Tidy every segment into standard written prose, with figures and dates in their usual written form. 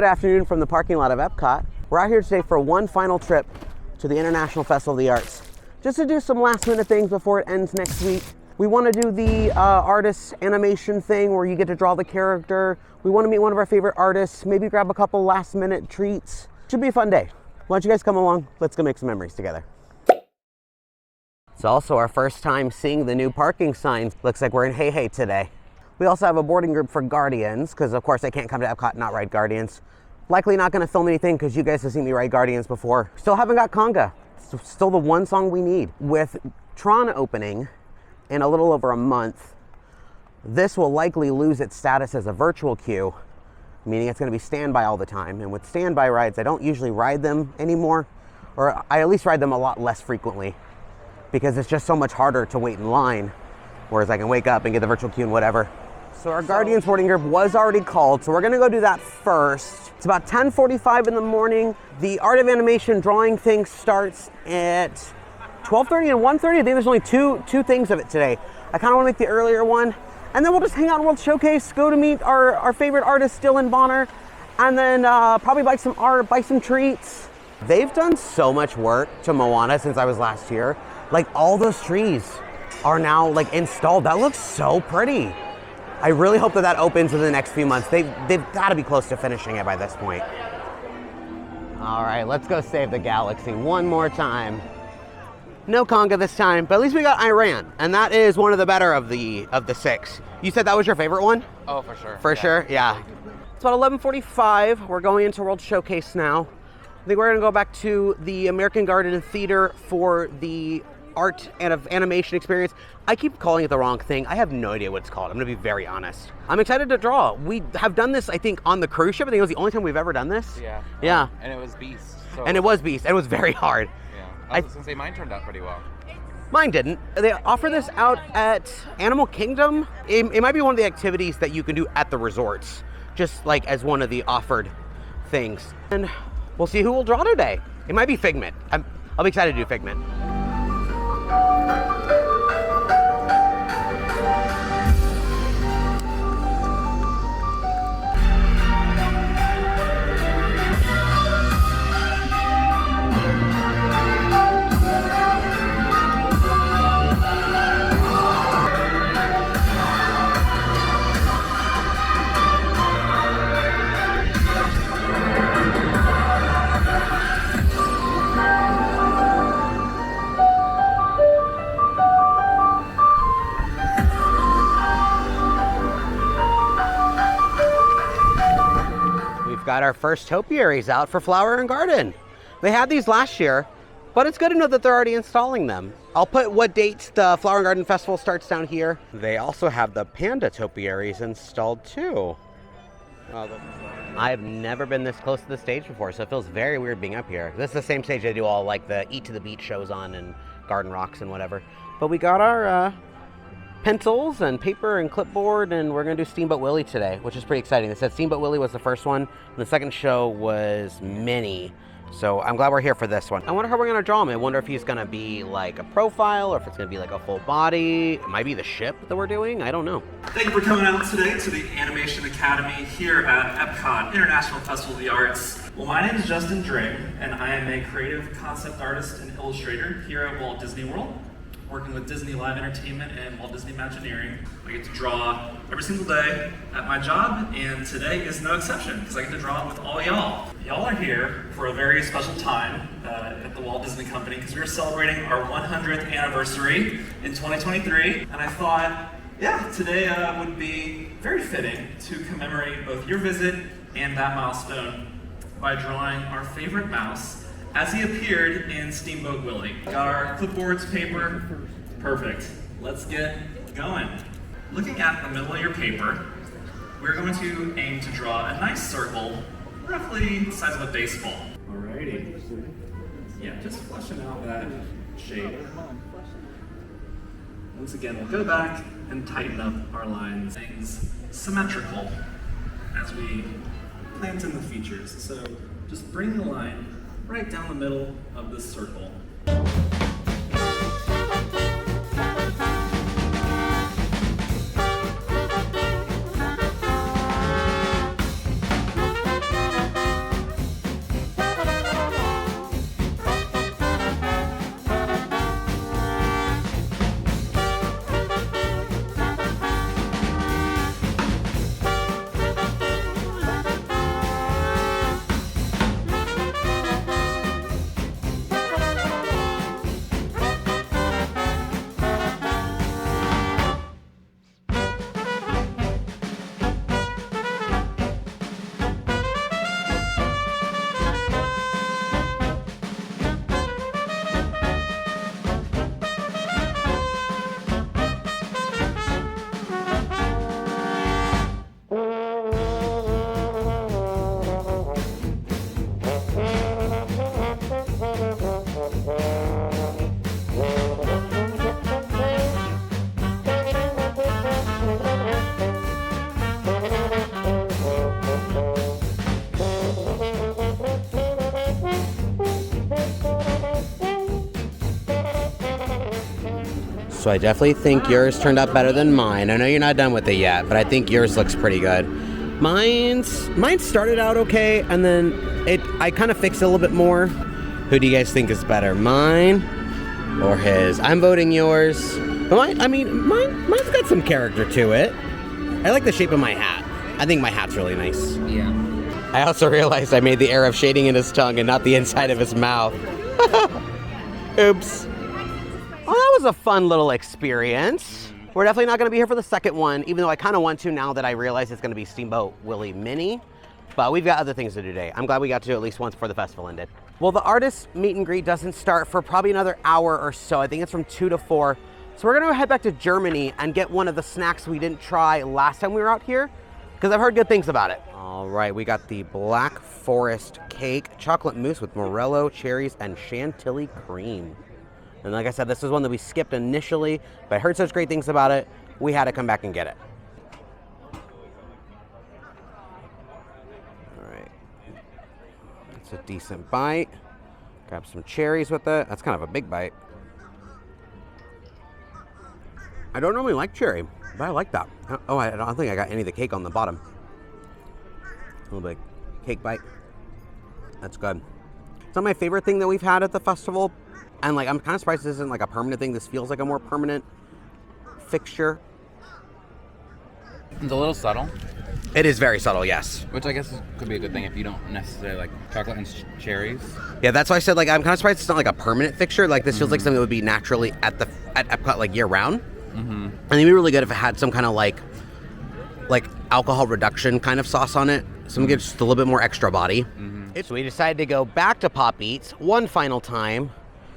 Good afternoon from the parking lot of EPCOT. We're out here today for one final trip to the International Festival of the Arts, just to do some last minute things before it ends next week. We want to do the artist animation thing where you get to draw the character. We want to meet one of our favorite artists, maybe grab a couple last minute treats. Should be a fun day. Why don't you guys come along? Let's go make some memories together. It's also our first time seeing the new parking signs. Looks like we're in Hey Hey today. We also have a boarding group for Guardians, because of course I can't come to EPCOT and not ride Guardians. Likely not going to film anything because you guys have seen me ride Guardians before. Still haven't got conga. It's still the one song we need. With Tron opening in a little over a month, this will likely lose its status as a virtual queue, meaning it's going to be standby all the time. And with standby rides, I don't usually ride them anymore, or I at least ride them a lot less frequently because it's just so much harder to wait in line, whereas I can wake up and get the virtual queue and whatever. So our Guardians boarding group was already called, so we're gonna go do that first. It's about 10:45 in the morning. The Art of Animation drawing thing starts at 12:30 and 1:30. I think there's only two things of it today. I kind of want to make the earlier one, and then we'll just hang out in World Showcase, go to meet our favorite artist, Dylan Bonner, and then probably buy some art, buy some treats. They've done so much work to Moana since I was last year. Like, all those trees are now like installed. That looks so pretty. I really hope that opens in the next few months. They've got to be close to finishing it by this point. All right, let's go save the galaxy one more time. No conga this time, but at least we got Iran, and that is one of the better of the six. You said that was your favorite one? Oh, for sure. For sure, yeah. It's about 11:45. We're going into World Showcase now. I think we're gonna go back to the American Garden Theater for the art and of animation experience. I keep calling it the wrong thing. I have no idea what it's called. I'm gonna be very honest. I'm excited to draw. We have done this, I think, on the cruise ship. I think it was the only time we've ever done this. Yeah. Yeah. And it was Beast. So. And it was Beast. And it was very hard. Yeah. I was just gonna say mine turned out pretty well. Mine didn't. They offer this out at Animal Kingdom. It might be one of the activities that you can do at the resorts, just like as one of the offered things. And we'll see who will draw today. It might be Figment. I'll be excited to do Figment. Got our first topiaries out for Flower and Garden. They had these last year, but it's good to know that they're already installing them. I'll put what dates the Flower and Garden Festival starts down here. They also have the Panda topiaries installed too. I have never been this close to the stage before, so it feels very weird being up here. This is the same stage they do all like the Eat to the Beach shows on and Garden Rocks and whatever. But we got our pencils and paper and clipboard, and we're gonna do Steamboat Willie today, which is pretty exciting. They said Steamboat Willie was the first one, and the second show was Minnie. So I'm glad we're here for this one. I wonder how we're gonna draw him. I wonder if he's gonna be like a profile or if it's gonna be like a full body. It might be the ship that we're doing, I don't know. Thank you for coming out today to the Animation Academy here at EPCOT, International Festival of the Arts. Well, my name is Justin Dring, and I am a creative concept artist and illustrator here at Walt Disney World, working with Disney Live Entertainment and Walt Disney Imagineering. I get to draw every single day at my job, and today is no exception because I get to draw with all y'all. Y'all are here for a very special time at the Walt Disney Company because we are celebrating our 100th anniversary in 2023, and I thought, yeah, today would be very fitting to commemorate both your visit and that milestone by drawing our favorite mouse as he appeared in Steamboat Willie. Got our clipboards, paper, perfect. Let's get going. Looking at the middle of your paper, we're going to aim to draw a nice circle, roughly the size of a baseball. Alrighty. Yeah, just fleshing out that shape. Once again, we'll go back and tighten up our lines. Things symmetrical as we plant in the features. So just bring the line right down the middle of this circle. So I definitely think yours turned out better than mine. I know you're not done with it yet, but I think yours looks pretty good. Mine started out okay, and then I kind of fixed it a little bit more. Who do you guys think is better, mine or his? I'm voting yours. But mine's got some character to it. I like the shape of my hat. I think my hat's really nice. Yeah. I also realized I made the air of shading in his tongue and not the inside of his mouth. Oops. Well, that was a fun little experience. We're definitely not going to be here for the second one, even though I kind of want to now that I realize it's going to be Steamboat Willie Mini. But we've got other things to do today. I'm glad we got to do at least once before the festival ended. Well, the artist meet and greet doesn't start for probably another hour or so. I think it's from 2 to 4. So we're going to head back to Germany and get one of the snacks we didn't try last time we were out here, because I've heard good things about it. All right, we got the Black Forest cake, chocolate mousse with morello, cherries, and chantilly cream. And like I said, this is one that we skipped initially, but I heard such great things about it, we had to come back and get it. All right, it's a decent bite. Grab some cherries with it. That's kind of a big bite. I don't normally like cherry, but I like that. Oh, I don't think I got any of the cake on the bottom. A little bit cake bite. That's good. It's not my favorite thing that we've had at the festival. And like, I'm kind of surprised this isn't like a permanent thing. This feels like a more permanent fixture. It's a little subtle. It is very subtle, yes. Which I guess could be a good thing if you don't necessarily like chocolate and cherries. Yeah, that's why I said like, I'm kind of surprised it's not like a permanent fixture. Like this feels like something that would be naturally at EPCOT like year round. And it'd be really good if it had some kind of like alcohol reduction kind of sauce on it. Something gives just a little bit more extra body. So we decided to go back to Pop Eats one final time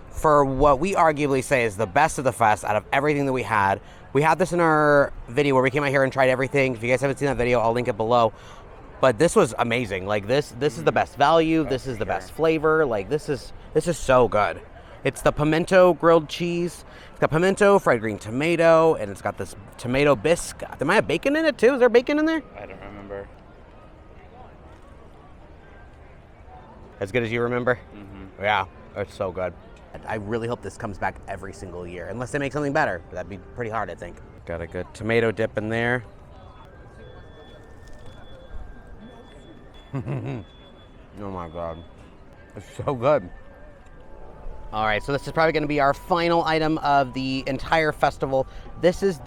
for what we arguably say is the best of the fest out of everything that we had. We had this in our video where we came out here and tried everything. If you guys haven't seen that video, I'll link it below. But this was amazing. Like this is the best value. This is the best flavor. Like this is so good. It's the pimento grilled cheese. It's got pimento, fried green tomato, and it's got this tomato bisque. There might have bacon in it too. Is there bacon in there? I don't remember. As good as you remember? Yeah, it's so good. I really hope this comes back every single year, unless they make something better. That'd be pretty hard, I think. Got a good tomato dip in there. Oh my God, it's so good. All right, so this is probably going to be our final item of the entire festival. This is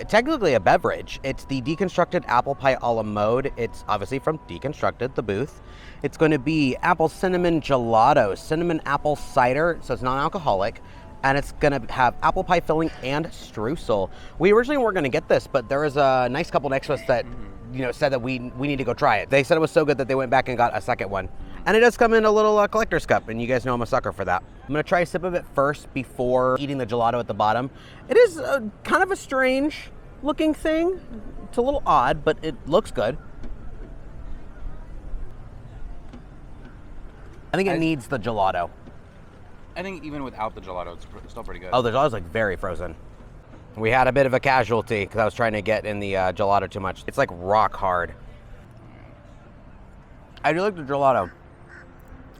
technically a beverage. It's the Deconstructed Apple Pie a la Mode. It's obviously from Deconstructed, the booth. It's going to be apple cinnamon gelato, cinnamon apple cider, so it's non-alcoholic, and it's going to have apple pie filling and streusel. We originally weren't going to get this, but there was a nice couple next to us that said that we need to go try it. They said it was so good that they went back and got a second one. And it does come in a little collector's cup, and you guys know I'm a sucker for that. I'm gonna try a sip of it first before eating the gelato at the bottom. It is kind of a strange looking thing. It's a little odd, but it looks good. I think it needs the gelato. I think even without the gelato, it's still pretty good. Oh, the gelato's like very frozen. We had a bit of a casualty because I was trying to get in the gelato too much. It's like rock hard. I do like the gelato.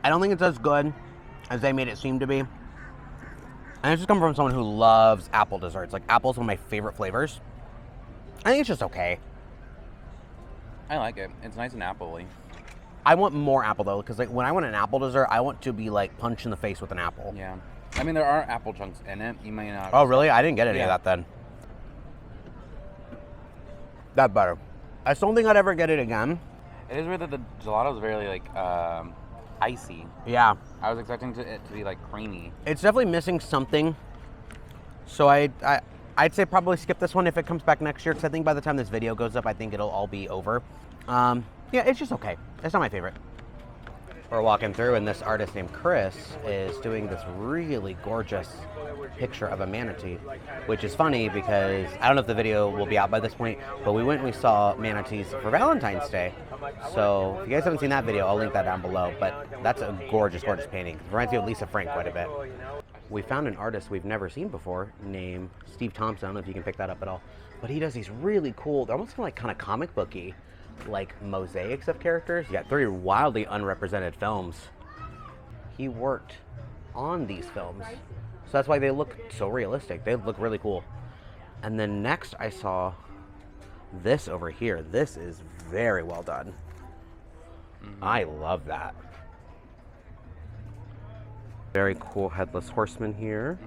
I don't think it's as good as they made it seem to be. And it's just coming from someone who loves apple desserts. Like, apple's one of my favorite flavors. I think it's just okay. I like it. It's nice and apple-y. I want more apple, though, because like when I want an apple dessert, I want to be like punched in the face with an apple. Yeah. I mean, there are apple chunks in it. You may not. Oh, really? I didn't get any of that then. That's better. I still don't think I'd ever get it again. It is weird that the gelato is very like icy. Yeah. I was expecting it to be like creamy. It's definitely missing something. So I'd say probably skip this one if it comes back next year, because I think by the time this video goes up, I think it'll all be over. Yeah, it's just okay. It's not my favorite. We're walking through, and this artist named Chris is doing this really gorgeous picture of a manatee, which is funny because I don't know if the video will be out by this point, but we went and we saw manatees for Valentine's Day. So if you guys haven't seen that video, I'll link that down below. But that's a gorgeous, gorgeous painting. It reminds me of Lisa Frank quite a bit. We found an artist we've never seen before named Steve Thompson. I don't know if you can pick that up at all, but he does these really cool, they're almost kind of comic booky, like mosaics of characters. You got 3 wildly unrepresented films. He worked on these films. So that's why they look so realistic. They look really cool. And then next I saw this over here. This is very well done. I love that. Very cool headless horseman here.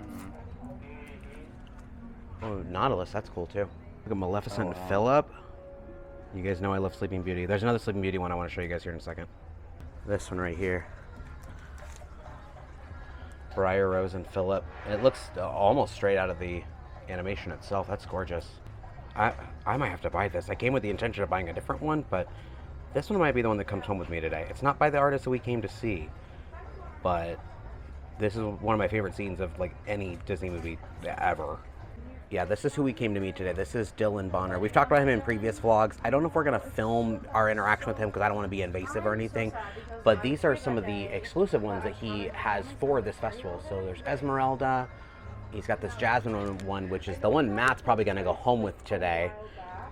Oh, Nautilus, that's cool too. Look at Maleficent and Philip. You guys know I love Sleeping Beauty. There's another Sleeping Beauty one I want to show you guys here in a second. This one right here. Briar Rose and Philip. It looks almost straight out of the animation itself. That's gorgeous. I might have to buy this. I came with the intention of buying a different one, but this one might be the one that comes home with me today. It's not by the artist that we came to see, but this is one of my favorite scenes of like any Disney movie ever. Yeah, this is who we came to meet today. This is Dylan Bonner. We've talked about him in previous vlogs. I don't know if we're gonna film our interaction with him because I don't want to be invasive or anything, but these are some of the exclusive ones that he has for this festival. So there's Esmeralda. He's got this Jasmine one, which is the one Matt's probably gonna go home with today.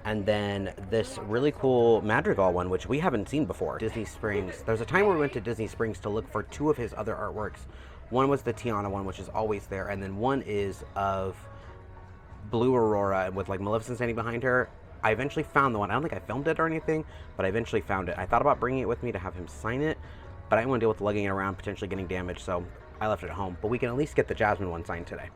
And then this really cool Madrigal one, which we haven't seen before. Disney Springs. There's a time where we went to Disney Springs to look for two of his other artworks. One was the Tiana one, which is always there, and then one is of Blue Aurora with like Maleficent standing behind her. I eventually found the one. I don't think I filmed it or anything, but I eventually found it. I thought about bringing it with me to have him sign it, but I didn't want to deal with lugging it around, potentially getting damaged, so I left it at home. But we can at least get the Jasmine one signed today.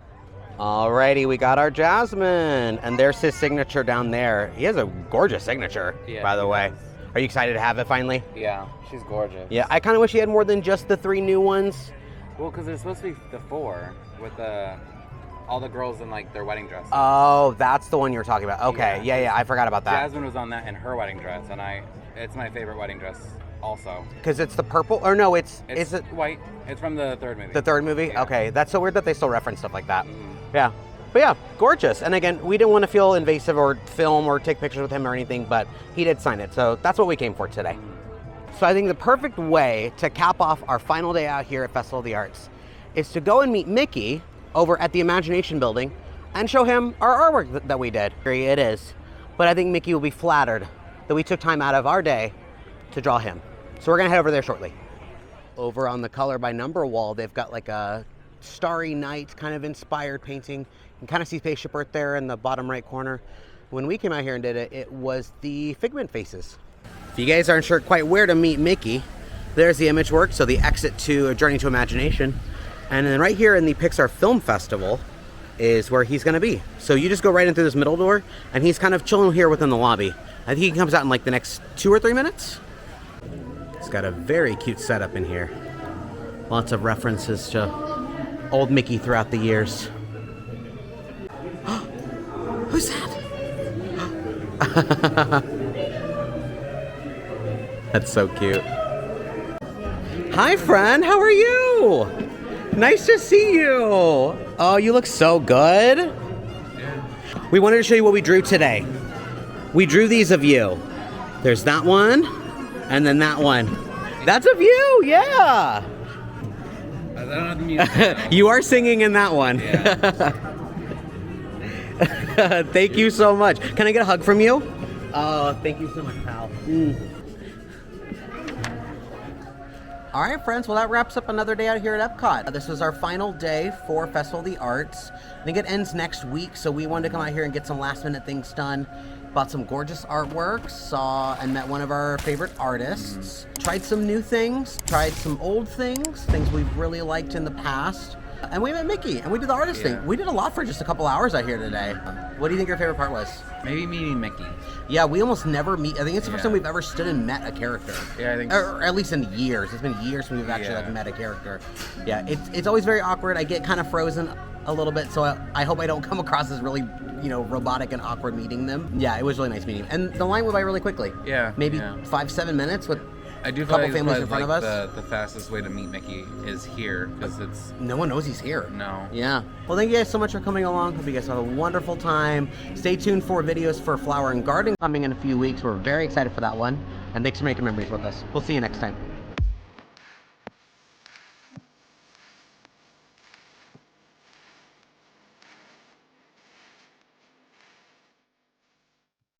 Alrighty, we got our Jasmine, and there's his signature down there. He has a gorgeous signature, by the way. Are you excited to have it finally? Yeah, she's gorgeous. Yeah, I kind of wish he had more than just the 3 new ones. Well, because there's supposed to be the 4 with all the girls in like their wedding dresses. Oh, that's the one you were talking about. Okay, yeah, I forgot about that. Jasmine was on that in her wedding dress, and it's my favorite wedding dress also. Because it's the purple, or no, it's white. It's from the 3rd movie. The 3rd movie? Yeah. Okay, that's so weird that they still reference stuff like that. Yeah, but yeah, gorgeous. And again, we didn't want to feel invasive or film or take pictures with him or anything, but he did sign it, so that's what we came for today. So I think the perfect way to cap off our final day out here at Festival of the Arts is to go and meet Mickey over at the Imagination Building and show him our artwork that we did. Here it is. But I think Mickey will be flattered that we took time out of our day to draw him. So we're gonna head over there shortly. Over on the color by number wall, they've got like a Starry Night kind of inspired painting. You can kind of see Spaceship Earth there in the bottom right corner. When we came out here and did it, it was the Figment faces. If you guys aren't sure quite where to meet Mickey, there's the image work, so the exit to Journey to Imagination. And then right here in the Pixar Film Festival is where he's gonna be. So you just go right in through this middle door, and he's kind of chilling here within the lobby. I think he comes out in like the next 2 or 3 minutes. It's got a very cute setup in here. Lots of references to old Mickey throughout the years. Who's that? That's so cute. Hi, friend. How are you? Nice to see you. Oh, you look so good. Yeah. We wanted to show you what we drew today. We drew these of you. There's that one, and then that one. That's of you, yeah. I don't know the music. You are singing in that one. Yeah. Thank you so much. Can I get a hug from you? Oh, thank you so much, pal. All right, friends, well, that wraps up another day out here at EPCOT. This was our final day for Festival of the Arts. I think it ends next week, so we wanted to come out here and get some last-minute things done. Bought some gorgeous artwork, saw and met one of our favorite artists. Tried some new things, tried some old things we've really liked in the past. And we met Mickey, and we did the artist thing. We did a lot for just a couple hours out here today. What do you think your favorite part was? Maybe meeting Mickey. Yeah, we almost never meet. I think it's the first time we've ever stood and met a character. Yeah, I think or at least in years. It's been years since we've actually like met a character. Yeah, it's always very awkward. I get kind of frozen a little bit, so I hope I don't come across as really, robotic and awkward meeting them. Yeah, it was really nice meeting them. And the line went by really quickly. Yeah. Maybe 5-7 minutes with I do a couple feel families in front of us. The fastest way to meet Mickey is here, because it's... No one knows he's here. No. Yeah. Well, thank you guys so much for coming along. Hope you guys have a wonderful time. Stay tuned for videos for Flower and Garden coming in a few weeks. We're very excited for that one. And thanks for making memories with us. We'll see you next time.